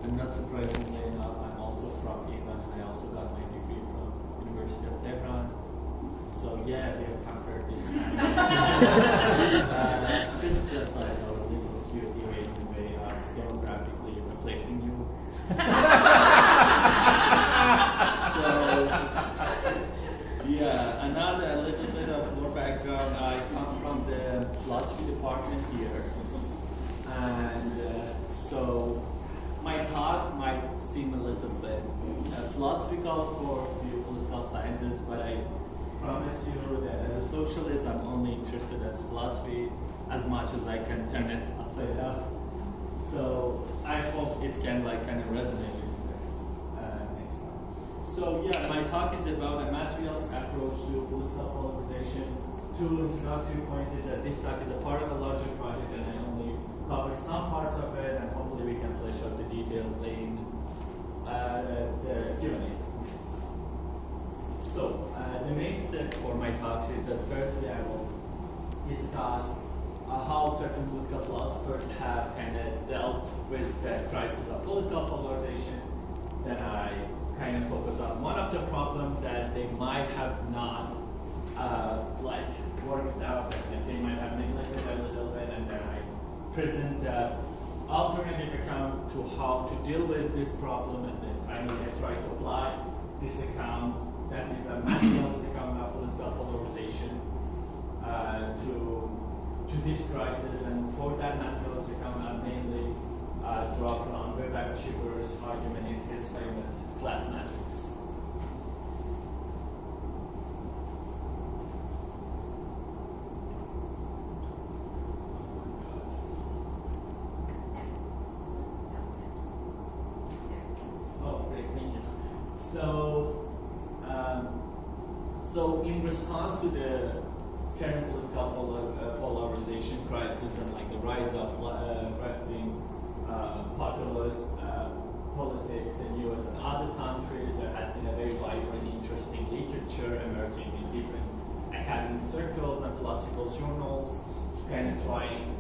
And not surprisingly enough, I'm also from Iran, and I also got my degree from University of Tehran. So yeah, we have conquered this. This is just like a little cute erasing way of demographically replacing you. So yeah, another a little bit of more background. I come from the philosophy department here, and so my talk might seem a little bit philosophical for you political scientists, but I promise you that as a socialist, I'm only interested in philosophy as much as I can turn it upside down. So I hope it can kind of resonate with you guys next time. So yeah, my talk is about a materialist approach to political polarization. Two introductory points is that this talk is a part of a larger project, and I only cover some parts of it, and hopefully we can flesh out the details in the Q&A. So the main step for my talks is that firstly I will discuss how certain political philosophers have kind of dealt with the crisis of political polarization. Then I kind of focus on one of the problems that they might have not worked out, and they might have neglected a little bit, and then I present an alternative account to how to deal with this problem, and then finally I try to apply this account, that is a materialist account of political polarization, to this crisis. And for that materialist account, I mainly draw from Weber-Schiffer's argument in his famous class matrix. So in response to the current political polarization crisis and the rise of left-wing populist politics in U.S. and other countries, there has been a very vibrant, interesting literature emerging in different academic circles and philosophical journals, kind of trying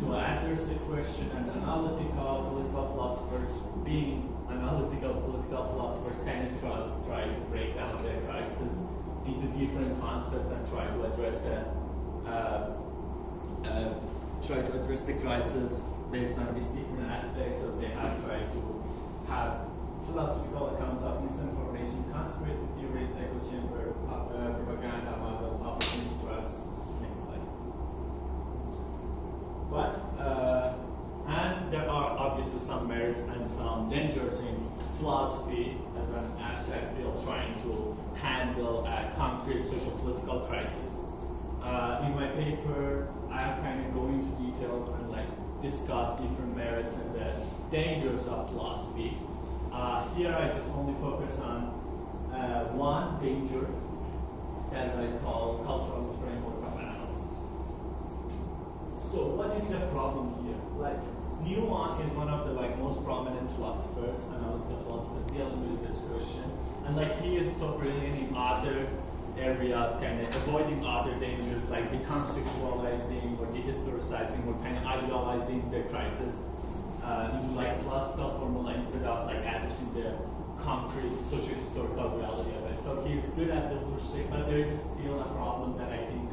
to address the question. And analytical political philosophers, being analytical political philosophers, kind of try to break down the crisis into different concepts and try to address the crisis based on these different aspects. So they have tried to have philosophical accounts of misinformation, conspiracy theories, echo chamber, propaganda model, opportunist trust. Next slide. But and there are obviously some merits and some dangers in philosophy as an abstract field trying to handle a concrete social political crisis. In my paper, I kind of go into details and discuss different merits and the dangers of philosophy. Here I just only focus on one danger that I call cultural framework of analysis. So what is the problem here? Newman is one of the most prominent philosophers, analytical philosophers, dealing with this question. And he is so brilliant in other areas, kind of avoiding other dangers like decontextualizing or dehistoricizing or kind of idealizing the crisis into philosophical formula instead of addressing the concrete socio-historical reality of it. So he's good at the perspective, but there is still a problem that I think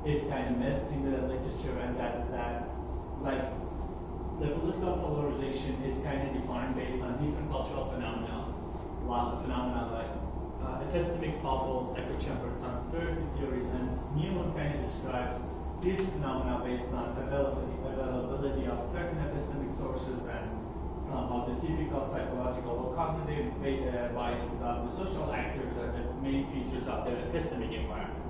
is kind of missed in the literature, and that's that the political polarization is kind of defined based on different cultural phenomena. A lot of phenomena like epistemic bubbles, echo chamber conspiracy theories, and Newman kind of describes these phenomena based on availability of certain epistemic sources and some of the typical psychological or cognitive biases of the social actors are the main features of the epistemic environment.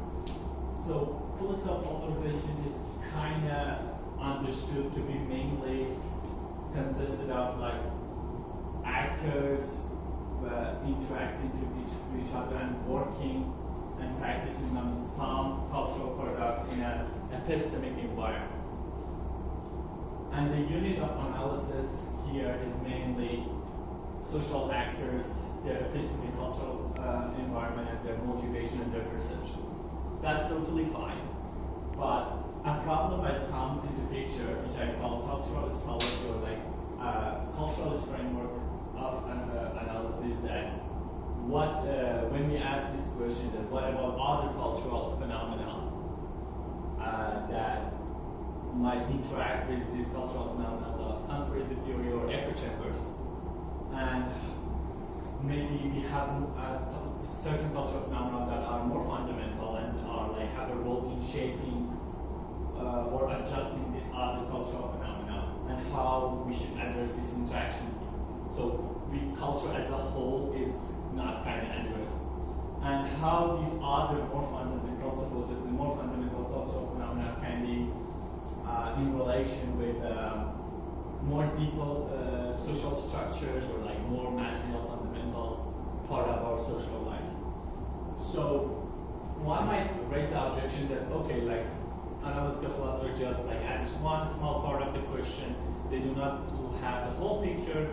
So political polarization is kind of understood to be mainly consisted of actors interacting with each other and working and practicing on some cultural products in an epistemic environment. And the unit of analysis here is mainly social actors, their epistemic cultural environment, and their motivation and their perception. That's totally fine. But a problem that comes into picture, which I call culturalist policy or culturalist framework analysis that when we ask this question, that what about other cultural phenomena that might interact with these cultural phenomena of conspiracy theory or echo chambers, and maybe we have certain cultural phenomena that are more fundamental and are like have a role in shaping or adjusting these other cultural phenomena, and how we should address this interaction. So culture as a whole is not kind of addressed, and how these other supposedly more fundamental cultural phenomena can be in relation with more deeper social structures, or like more material fundamental part of our social life. So one might raise the objection that, okay, like analytical philosophers just like address one small part of the question, they do not have the whole picture.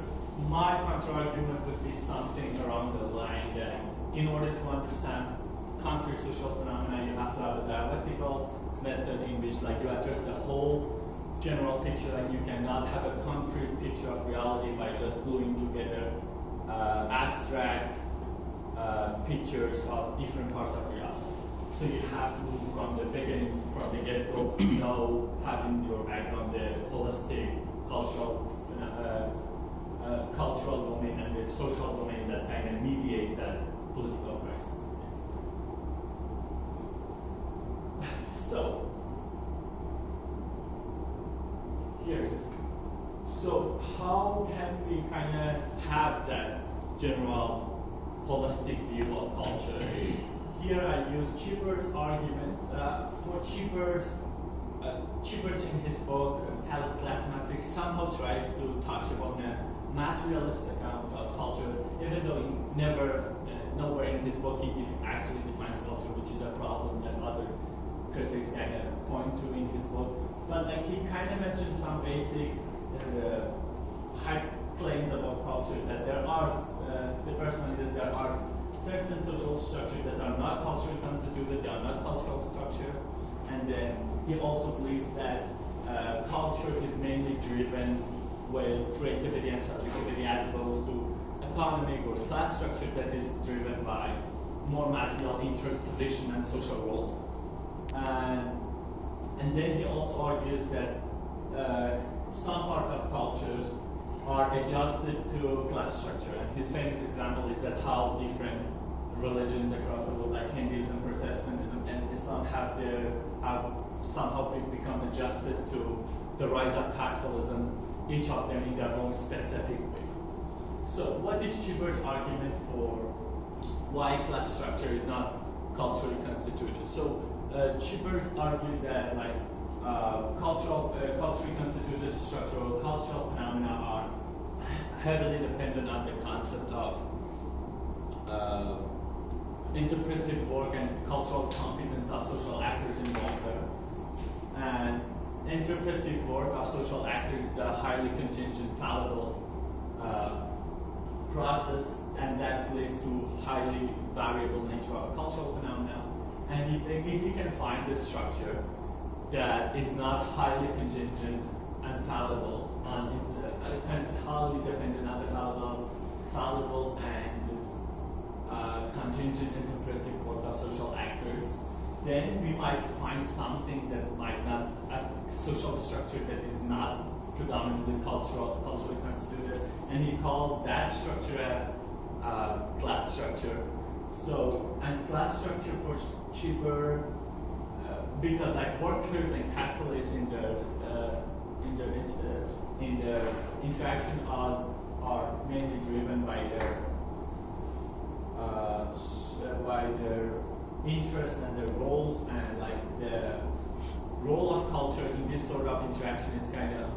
My counter-argument would be something around the line that in order to understand concrete social phenomena, you have to have a dialectical method in which like you address the whole general picture, and you cannot have a concrete picture of reality by just gluing together abstract pictures of different parts of reality. So you have to move from the beginning, from the get-go, having your background, the holistic cultural domain and the social domain that kind of mediate that political crisis. So, here's it. So how can we kind of have that general holistic view of culture? Here I use Chipper's argument. For Chipper's in his book, Class Matrix, somehow tries to touch upon a materialist account of culture, even though he nowhere in his book he actually defines culture, which is a problem that other critics kind of point to in his book. But like he kind of mentioned some basic high claims about culture, that there are, the first one is that there are certain social structures that are not culturally constituted, they are not cultural structure. And then he also believes that culture is mainly driven with creativity and subjectivity, as opposed to economic or class structure that is driven by more material interest, position, and social roles. And then he also argues that some parts of cultures are adjusted to class structure. And his famous example is that how different religions across the world, like Hinduism, Protestantism, and Islam, have somehow become adjusted to the rise of capitalism, each of them in their own specific way. So what is Chipper's argument for why class structure is not culturally constituted? So Chipper's argued that like culturally constituted structural cultural phenomena are heavily dependent on the concept of interpretive work and cultural competence of social actors involved there. And interpretive work of social actors is a highly contingent, fallible process, and that leads to highly variable nature of cultural phenomena. And if you can find a structure that is not highly contingent and fallible, highly dependent on the fallible and contingent interpretive work of social actors, then we might find something that might not, a social structure that is not predominantly culturally constituted, and he calls that structure a class structure. So, and class structure for Chipper, because like workers and capitalists in their interaction are mainly driven by their interests and their roles, and like the role of culture in this sort of interaction is kind of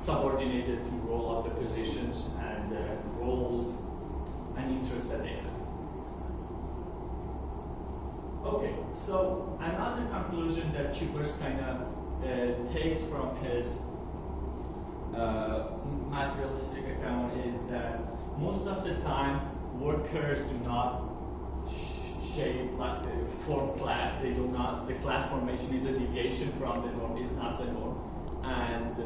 subordinated to role of the positions and the roles and interests that they have. Okay, so another conclusion that Chipper's kind of takes from his materialistic account is that most of the time workers do not form class. They do not. The class formation is a deviation from the norm. Is not the norm, and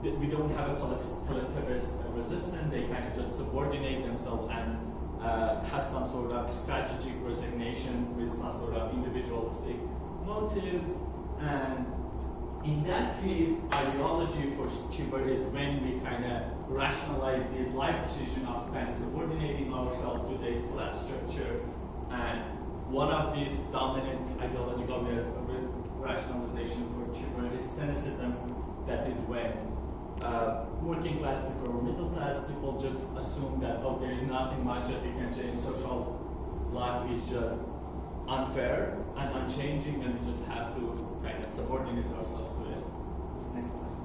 we don't have a collectivist resistance. They kind of just subordinate themselves and have some sort of strategic resignation with some sort of individualistic motives. And in that case, ideology for Chiber is when we kind of rationalize this life decision of kind of subordinating ourselves to this class structure. And one of these dominant ideological rationalization for Chiber is cynicism. That is when working class people or middle class people just assume that, oh, there is nothing much that we can change. Social life is just unfair and unchanging, and we just have to kind of subordinate ourselves to it. Next slide.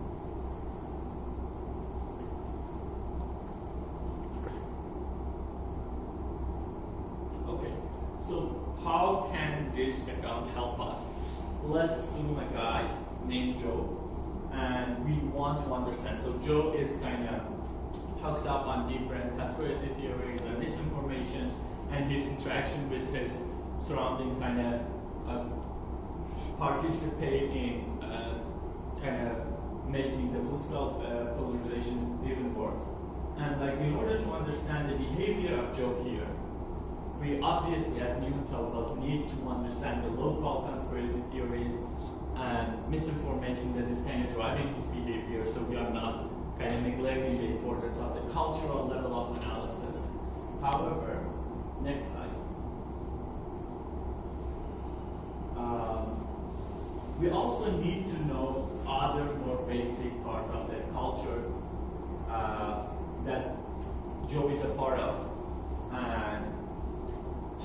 Okay, so how can this account help us? Let's assume a guy named Joe, and we want to understand. So Joe is kind of hooked up on different conspiracy theories and misinformations, and his interaction with his surrounding kind of participate in kind of making the political polarization even worse. And like in order to understand the behavior of Joe here, we obviously, as Newton tells us, need to understand the local conspiracy theories and misinformation that is kind of driving his behavior, so we are not kind of neglecting the importance of the cultural level of analysis. However, next slide. We also need to know other more basic parts of the culture that Joe is a part of, and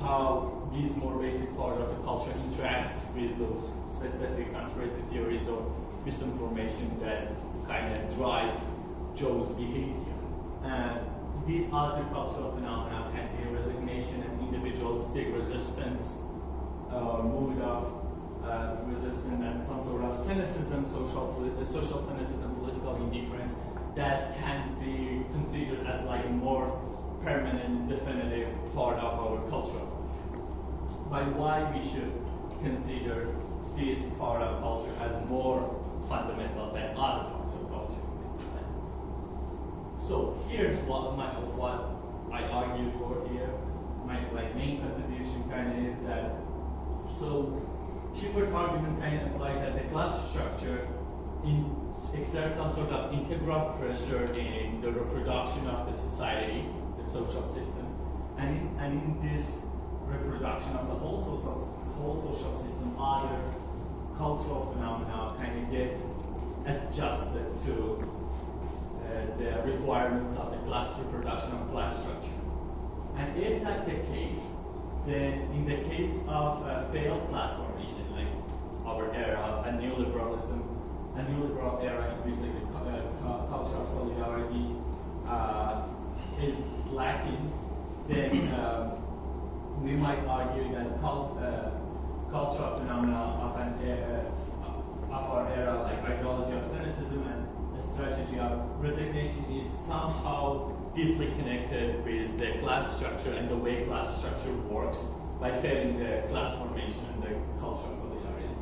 how these more basic part of the culture interacts with those specific conspiracy theories or misinformation that kind of drive Joe's behavior. And these other cultural phenomena can be resignation and individualistic resistance, mood of resistance, and some sort of cynicism, social cynicism, political indifference, that can be considered as like a more permanent, definitive part of our culture. By why we should consider this part of culture as more fundamental than other parts of culture. So here's what I argue for here. My main contribution kind of is that, so Chiber's argument kind of implies that the class structure exerts some sort of integral pressure in the reproduction of the society, the social system, and in this reproduction of the whole social system, other cultural phenomena kind of get adjusted to the requirements of the class reproduction of class structure. And if that's the case, then in the case of a failed class formation, like our era, a neoliberalism, a neoliberal era in which the culture of solidarity is lacking, then we might argue that cultural phenomena of our era, like ideology of cynicism and a strategy of resignation, is somehow deeply connected with the class structure and the way class structure works by failing the class formation and the culture of solidarity.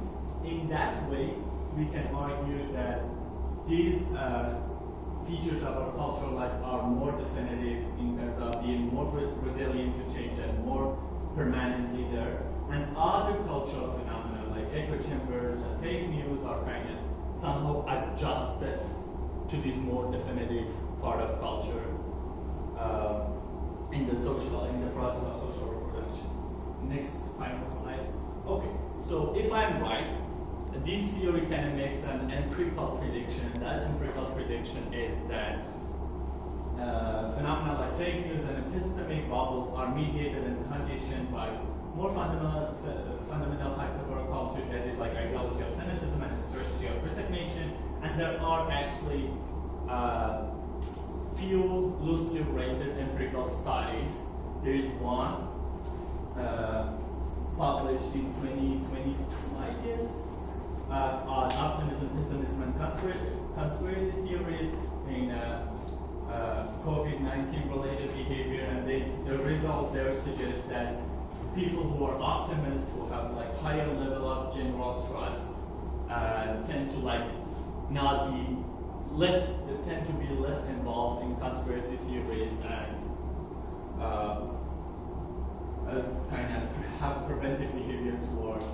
In that way, we can argue that these features of our cultural life are more definitive in terms of being more resilient to change and more permanently there. And other cultural phenomena like echo chambers and fake news are kind of somehow adjusted to this more definitive part of culture in the process of social reproduction. Next final slide. Okay, so if I'm right, this theory kind of makes an empirical prediction, and that empirical prediction is that phenomena like fake news and epistemic bubbles are mediated and conditioned by more fundamental facts of our culture, that is like ideology of cynicism and strategy of resignation. And there are actually few loosely rated empirical studies. There is one published in 2022, I guess, on optimism, pessimism, and conspiracy theories in COVID-19 related behavior, and the result there suggests that people who are optimists, who have like higher level of general trust, tend to like not be they tend to be less involved in conspiracy theories and kind of have preventive behavior towards